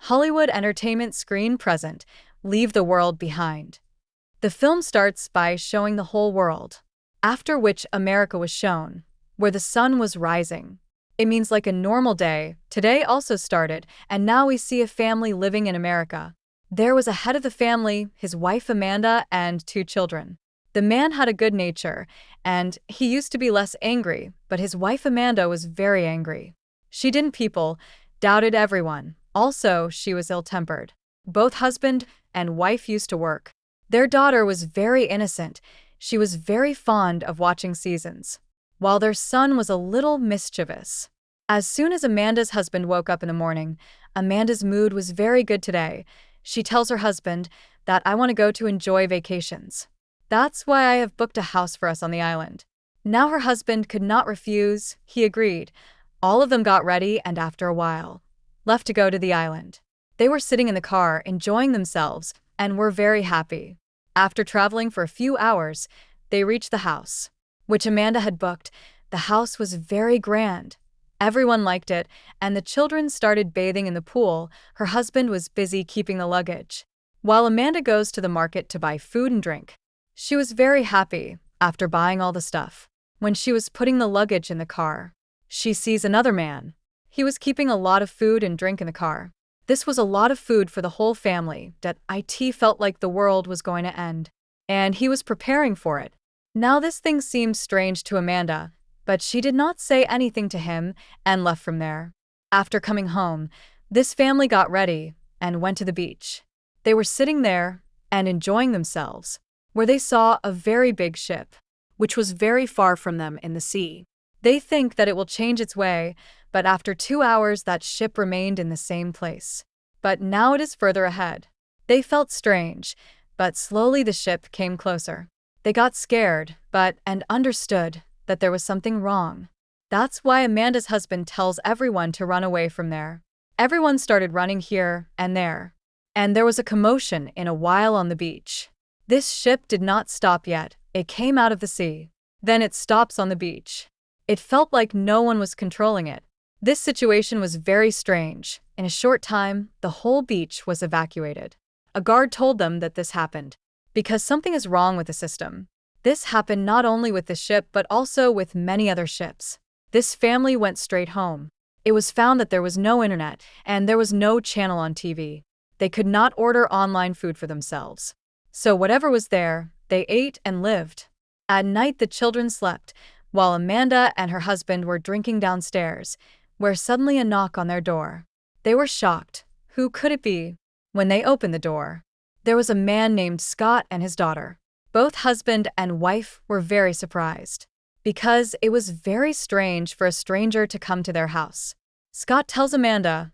Hollywood entertainment screen present, leave the world behind. The film starts by showing the whole world, after which America was shown, where the sun was rising. It means like a normal day, today also started, and now we see a family living in America. There was a head of the family, his wife Amanda, and 2 children. The man had a good nature, and he used to be less angry, but his wife Amanda was very angry. She didn't people, doubted everyone. Also, she was ill-tempered. Both husband and wife used to work. Their daughter was very innocent. She was very fond of watching seasons, while their son was a little mischievous. As soon as Amanda's husband woke up in the morning, Amanda's mood was very good today. She tells her husband that I want to go to enjoy vacations. That's why I have booked a house for us on the island. Now her husband could not refuse, he agreed. All of them got ready and after a while, left to go to the island. They were sitting in the car, enjoying themselves, and were very happy. After traveling for a few hours, they reached the house, which Amanda had booked. The house was very grand. Everyone liked it, and the children started bathing in the pool. Her husband was busy keeping the luggage, while Amanda goes to the market to buy food and drink. She was very happy after buying all the stuff. When she was putting the luggage in the car, she sees another man. He was keeping a lot of food and drink in the car. This was a lot of food for the whole family that it felt like the world was going to end, and he was preparing for it. Now this thing seemed strange to Amanda, but she did not say anything to him and left from there. After coming home, this family got ready and went to the beach. They were sitting there and enjoying themselves, where they saw a very big ship, which was very far from them in the sea. They think that it will change its way, but after 2 hours that ship remained in the same place. But now it is further ahead. They felt strange, but slowly the ship came closer. They got scared, and understood that there was something wrong. That's why Amanda's husband tells everyone to run away from there. Everyone started running here and there, and there was a commotion in a while on the beach. This ship did not stop yet. It came out of the sea. Then it stops on the beach. It felt like no one was controlling it. This situation was very strange. In a short time, the whole beach was evacuated. A guard told them that this happened because something is wrong with the system. This happened not only with the ship but also with many other ships. This family went straight home. It was found that there was no internet and there was no channel on TV. They could not order online food for themselves. So whatever was there, they ate and lived. At night the children slept, while Amanda and her husband were drinking downstairs, where suddenly a knock on their door. They were shocked. Who could it be? When they opened the door, there was a man named Scott and his daughter. Both husband and wife were very surprised, because it was very strange for a stranger to come to their house. Scott tells Amanda,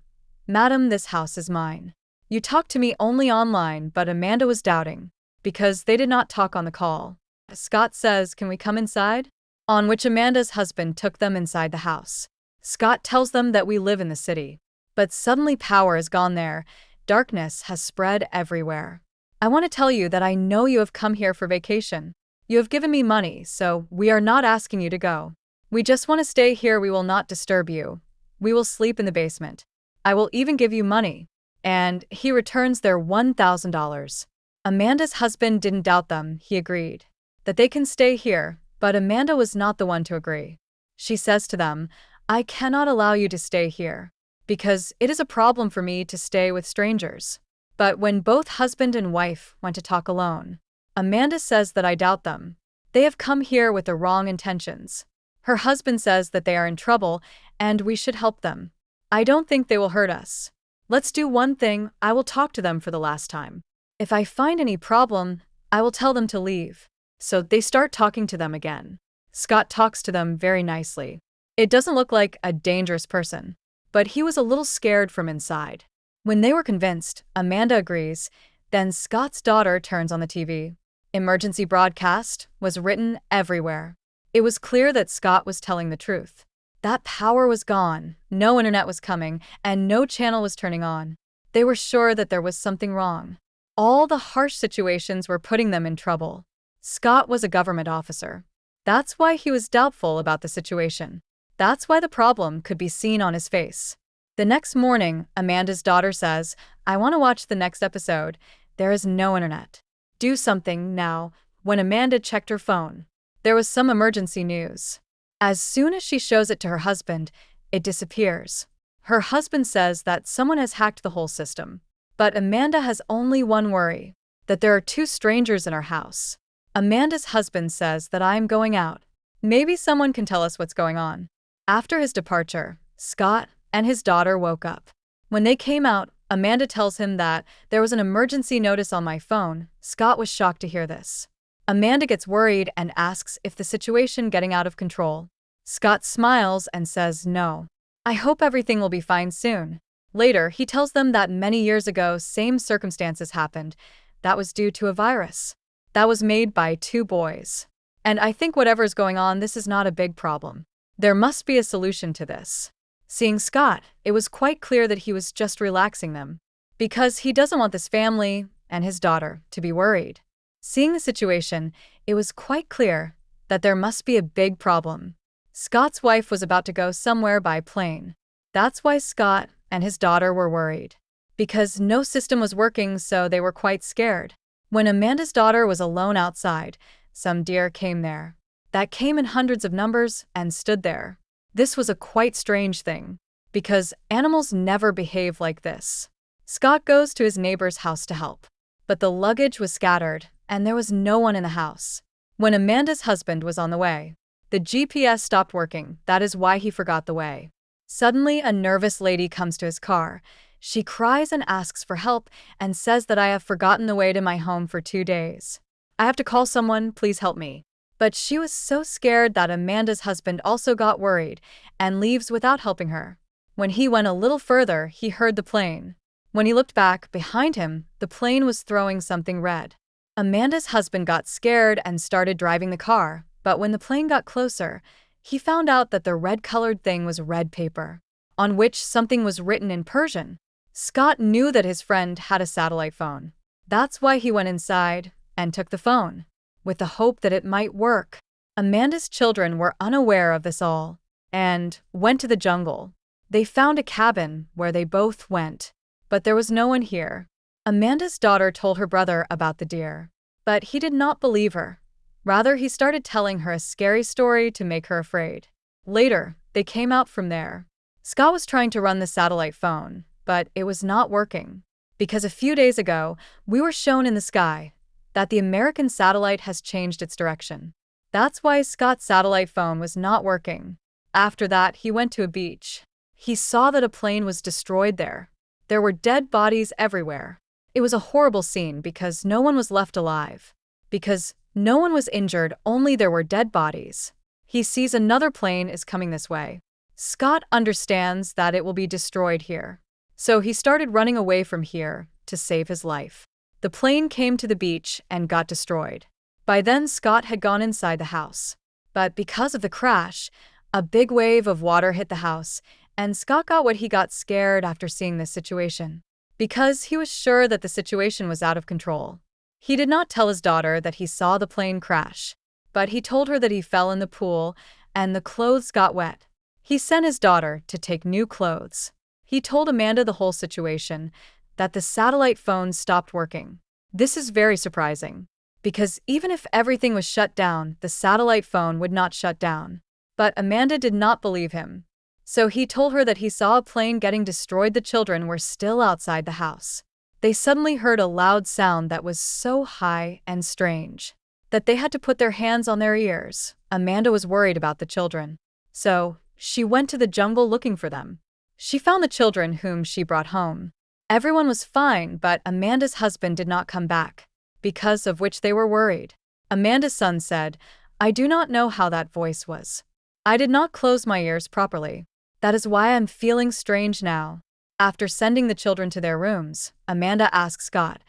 "Madam, this house is mine. You talked to me only online," but Amanda was doubting, because they did not talk on the call. Scott says, "Can we come inside?" On which Amanda's husband took them inside the house. Scott tells them that we live in the city, but suddenly power is gone there. Darkness has spread everywhere. I want to tell you that I know you have come here for vacation. You have given me money, so we are not asking you to go. We just want to stay here. We will not disturb you. We will sleep in the basement. I will even give you money. And he returns their $1,000. Amanda's husband didn't doubt them. He agreed that they can stay here, but Amanda was not the one to agree. She says to them, "I cannot allow you to stay here, because it is a problem for me to stay with strangers." But when both husband and wife went to talk alone, Amanda says that I doubt them. They have come here with the wrong intentions. Her husband says that they are in trouble and we should help them. I don't think they will hurt us. Let's do one thing. I will talk to them for the last time. If I find any problem, I will tell them to leave. So they start talking to them again. Scott talks to them very nicely. It doesn't look like a dangerous person, but he was a little scared from inside. When they were convinced, Amanda agrees. Then Scott's daughter turns on the TV. Emergency broadcast was written everywhere. It was clear that Scott was telling the truth. That power was gone, no internet was coming, and no channel was turning on. They were sure that there was something wrong. All the harsh situations were putting them in trouble. Scott was a government officer. That's why he was doubtful about the situation. That's why the problem could be seen on his face. The next morning, Amanda's daughter says, I want to watch the next episode. There is no internet. Do something now. When Amanda checked her phone, there was some emergency news. As soon as she shows it to her husband, it disappears. Her husband says that someone has hacked the whole system. But Amanda has only one worry, that there are two strangers in our house. Amanda's husband says that I'm going out. Maybe someone can tell us what's going on. After his departure, Scott and his daughter woke up. When they came out, Amanda tells him that there was an emergency notice on my phone. Scott was shocked to hear this. Amanda gets worried and asks if the situation getting out of control. Scott smiles and says no. I hope everything will be fine soon. Later, he tells them that many years ago, same circumstances happened. That was due to a virus that was made by two boys. And I think whatever's going on, this is not a big problem. There must be a solution to this. Seeing Scott, it was quite clear that he was just relaxing them, because he doesn't want this family and his daughter to be worried. Seeing the situation, it was quite clear that there must be a big problem. Scott's wife was about to go somewhere by plane. That's why Scott and his daughter were worried. Because no system was working, so they were quite scared. When Amanda's daughter was alone outside, some deer came there. That came in hundreds of numbers and stood there. This was a quite strange thing, because animals never behave like this. Scott goes to his neighbor's house to help, but the luggage was scattered, and there was no one in the house. When Amanda's husband was on the way, the GPS stopped working. That is why he forgot the way. Suddenly, a nervous lady comes to his car. She cries and asks for help and says that I have forgotten the way to my home for 2 days. I have to call someone, please help me. But she was so scared that Amanda's husband also got worried and leaves without helping her. When he went a little further, he heard the plane. When he looked back, behind him, the plane was throwing something red. Amanda's husband got scared and started driving the car, but when the plane got closer, he found out that the red-colored thing was red paper, on which something was written in Persian. Scott knew that his friend had a satellite phone. That's why he went inside and took the phone, with the hope that it might work. Amanda's children were unaware of this all, and went to the jungle. They found a cabin where they both went, but there was no one here. Amanda's daughter told her brother about the deer, but he did not believe her. Rather, he started telling her a scary story to make her afraid. Later, they came out from there. Scott was trying to run the satellite phone, but it was not working, because a few days ago, we were shown in the sky that the American satellite has changed its direction. That's why Scott's satellite phone was not working. After that, he went to a beach. He saw that a plane was destroyed there. There were dead bodies everywhere. It was a horrible scene because no one was left alive. Because no one was injured, only there were dead bodies. He sees another plane is coming this way. Scott understands that it will be destroyed here. So he started running away from here to save his life. The plane came to the beach and got destroyed. By then, Scott had gone inside the house. But because of the crash, a big wave of water hit the house, and Scott got what he got scared after seeing this situation. Because he was sure that the situation was out of control. He did not tell his daughter that he saw the plane crash, but he told her that he fell in the pool and the clothes got wet. He sent his daughter to take new clothes. He told Amanda the whole situation, that the satellite phone stopped working. This is very surprising, because even if everything was shut down, the satellite phone would not shut down. But Amanda did not believe him. So he told her that he saw a plane getting destroyed. The children were still outside the house. They suddenly heard a loud sound that was so high and strange that they had to put their hands on their ears. Amanda was worried about the children. So she went to the jungle looking for them. She found the children whom she brought home. Everyone was fine, but Amanda's husband did not come back, because of which they were worried. Amanda's son said, I do not know how that voice was. I did not close my ears properly. That is why I'm feeling strange now. After sending the children to their rooms, Amanda asked Scott,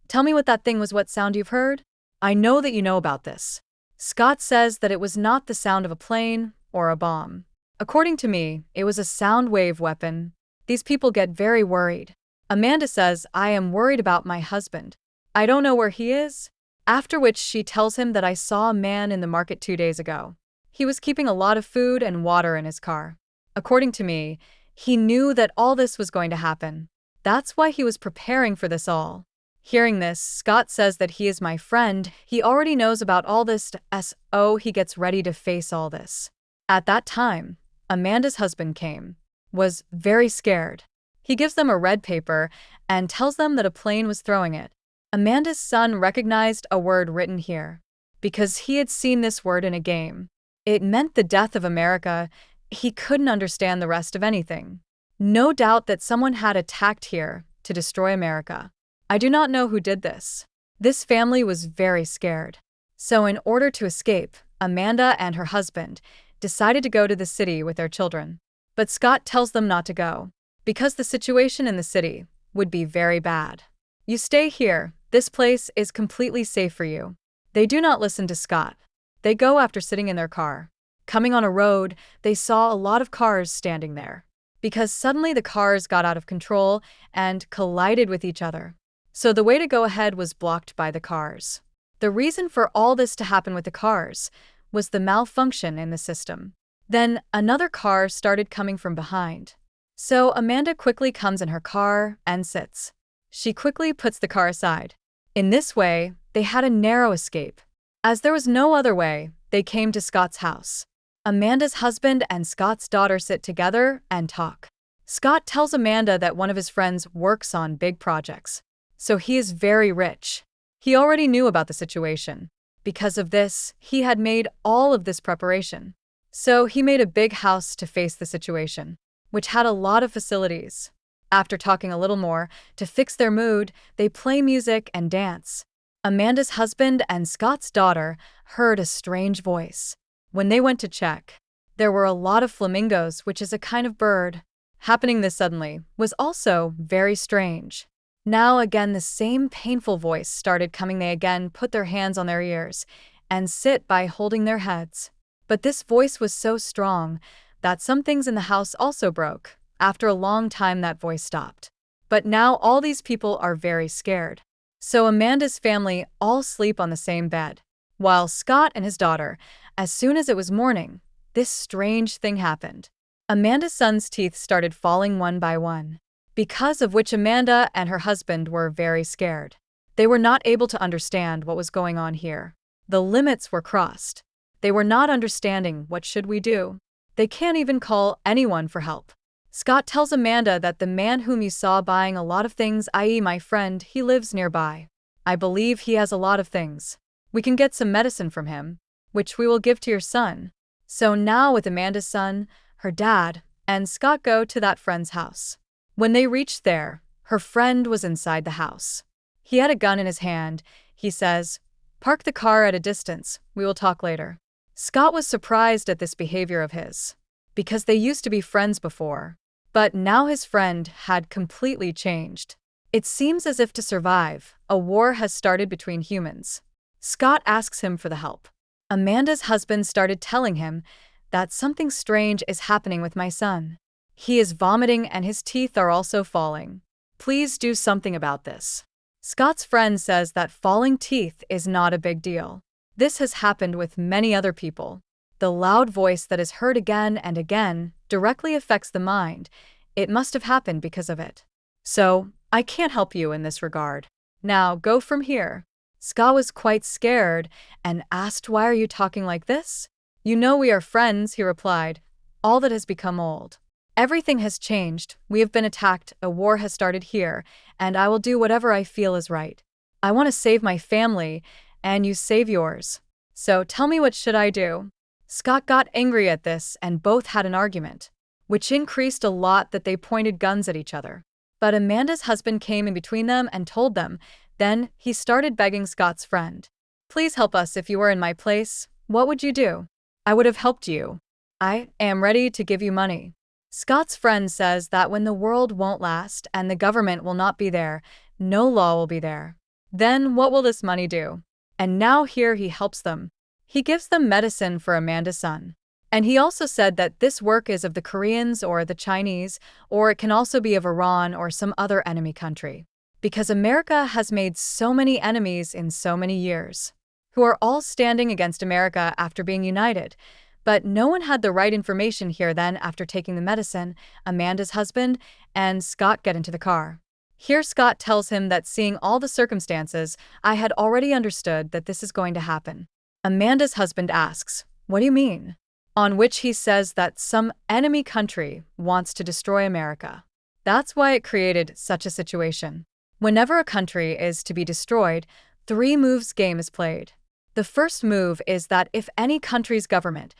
tell me what that thing was. What sound you've heard? I know that you know about this. Scott says that it was not the sound of a plane or a bomb. According to me, it was a sound wave weapon. These people get very worried. Amanda says, I am worried about my husband. I don't know where he is. After which she tells him that I saw a man in the market 2 days ago. He was keeping a lot of food and water in his car. According to me, He knew that all this was going to happen. That's why he was preparing for this all. Hearing this, Scott says that he is my friend. He already knows about all this, so he gets ready to face all this. At that time, Amanda's husband came, was very scared. He gives them a red paper and tells them that a plane was throwing it. Amanda's son recognized a word written here because he had seen this word in a game. It meant the death of America. He couldn't understand the rest of anything. No doubt that someone had attacked here to destroy America. I do not know who did this. This family was very scared. So in order to escape, Amanda and her husband decided to go to the city with their children. But Scott tells them not to go, because the situation in the city would be very bad. You stay here. This place is completely safe for you. They do not listen to Scott. They go after sitting in their car. Coming on a road, they saw a lot of cars standing there, because suddenly the cars got out of control and collided with each other. So the way to go ahead was blocked by the cars. The reason for all this to happen with the cars was the malfunction in the system. Then another car started coming from behind. So Amanda quickly comes in her car and sits. She quickly puts the car aside. In this way, they had a narrow escape. As there was no other way, they came to Scott's house. Amanda's husband and Scott's daughter sit together and talk. Scott tells Amanda that one of his friends works on big projects, so he is very rich. He already knew about the situation. Because of this, he had made all of this preparation. So he made a big house to face the situation, which had a lot of facilities. After talking a little more, to fix their mood, they play music and dance. Amanda's husband and Scott's daughter heard a strange voice. When they went to check, there were a lot of flamingos, which is a kind of bird. Happening this suddenly was also very strange. Now again the same painful voice started coming. They again put their hands on their ears and sit by holding their heads. But this voice was so strong that some things in the house also broke. After a long time that voice stopped. But now all these people are very scared. So Amanda's family all sleep on the same bed, while Scott and his daughter, as soon as it was morning, this strange thing happened. Amanda's son's teeth started falling one by one, because of which Amanda and her husband were very scared. They were not able to understand what was going on here. The limits were crossed. They were not understanding what should we do. They can't even call anyone for help. Scott tells Amanda that the man whom you saw buying a lot of things, i.e. my friend, he lives nearby. I believe he has a lot of things. We can get some medicine from him, which we will give to your son. So now with Amanda's son, her dad, and Scott go to that friend's house. When they reached there, her friend was inside the house. He had a gun in his hand. He says, "Park the car at a distance, we will talk later." Scott was surprised at this behavior of his, because they used to be friends before. But now his friend had completely changed. It seems as if to survive, a war has started between humans. Scott asks him for the help. Amanda's husband started telling him that something strange is happening with my son. He is vomiting and his teeth are also falling. Please do something about this. Scott's friend says that falling teeth is not a big deal. This has happened with many other people. The loud voice that is heard again and again directly affects the mind. It must have happened because of it. So, I can't help you in this regard. Now, go from here. Scott was quite scared and asked, "Why are you talking like this?" "You know we are friends," he replied. "All that has become old. Everything has changed. We have been attacked. A war has started here, and I will do whatever I feel is right. I want to save my family, and you save yours. So tell me, what should I do?" Scott got angry at this and both had an argument, which increased a lot that they pointed guns at each other. But Amanda's husband came in between them and told them. Then he started begging Scott's friend, "Please help us. If you were in my place, what would you do? I would have helped you. I am ready to give you money." Scott's friend says that when the world won't last and the government will not be there, no law will be there. Then what will this money do? And now here he helps them. He gives them medicine for Amanda's son. And he also said that this work is of the Koreans or the Chinese, or it can also be of Iran or some other enemy country. Because America has made so many enemies in so many years, who are all standing against America after being united. But no one had the right information here then. After taking the medicine, Amanda's husband and Scott get into the car. Here Scott tells him that seeing all the circumstances, I had already understood that this is going to happen. Amanda's husband asks, "What do you mean?" On which he says that some enemy country wants to destroy America. That's why it created such a situation. Whenever a country is to be destroyed, 3 moves game is played. The first move is that if any country's government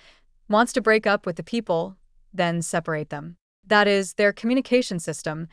wants to break up with the people, then separate them. That is, their communication system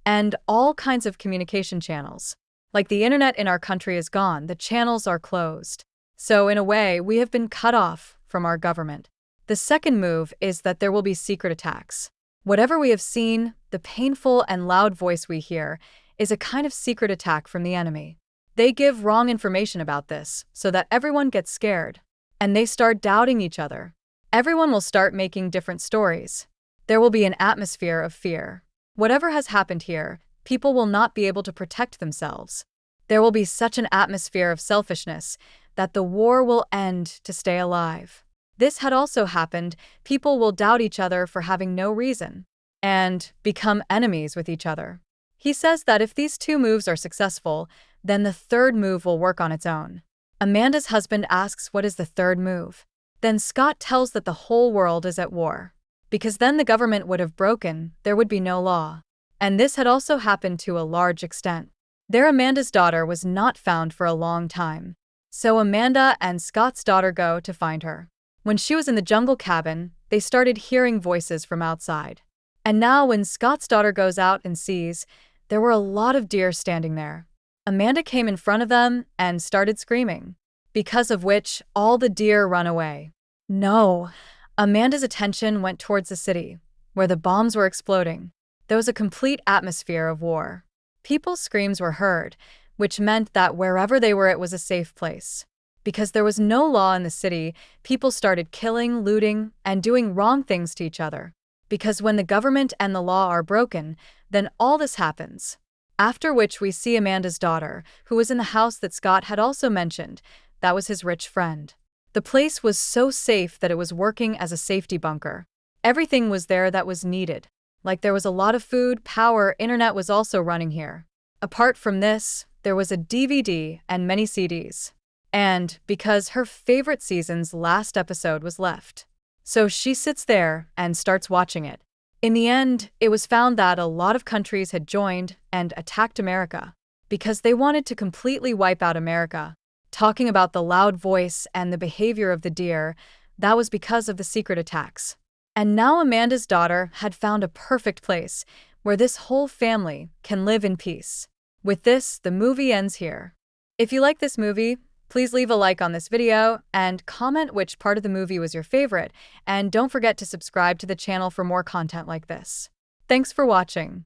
and all kinds of communication channels. Like the internet in our country is gone, the channels are closed. So in a way, we have been cut off from our government. The second move is that there will be secret attacks. Whatever we have seen, the painful and loud voice we hear, is a kind of secret attack from the enemy. They give wrong information about this, so that everyone gets scared. And they start doubting each other. Everyone will start making different stories. There will be an atmosphere of fear. Whatever has happened here, people will not be able to protect themselves. There will be such an atmosphere of selfishness that the war will end to stay alive. This had also happened. People will doubt each other for having no reason and become enemies with each other. He says that if these 2 moves are successful, then the third move will work on its own. Amanda's husband asks what is the third move. Then Scott tells that the whole world is at war. Because then the government would have broken, there would be no law. And this had also happened to a large extent. There Amanda's daughter was not found for a long time. So Amanda and Scott's daughter go to find her. When she was in the jungle cabin, they started hearing voices from outside. And now when Scott's daughter goes out and sees, there were a lot of deer standing there. Amanda came in front of them and started screaming, because of which all the deer run away. No, Amanda's attention went towards the city, where the bombs were exploding. There was a complete atmosphere of war. People's screams were heard, which meant that wherever they were it was a safe place. Because there was no law in the city, people started killing, looting, and doing wrong things to each other. Because when the government and the law are broken, then all this happens. After which we see Amanda's daughter, who was in the house that Scott had also mentioned. That was his rich friend. The place was so safe that it was working as a safety bunker. Everything was there that was needed. Like there was a lot of food, power, internet was also running here. Apart from this, there was a DVD and many CDs. And because her favorite season's last episode was left. So she sits there and starts watching it. In the end, it was found that a lot of countries had joined and attacked America because they wanted to completely wipe out America. Talking about the loud voice and the behavior of the deer, that was because of the secret attacks. And now Amanda's daughter had found a perfect place where this whole family can live in peace. With this, the movie ends here. If you like this movie, please leave a like on this video and comment which part of the movie was your favorite, and don't forget to subscribe to the channel for more content like this. Thanks for watching.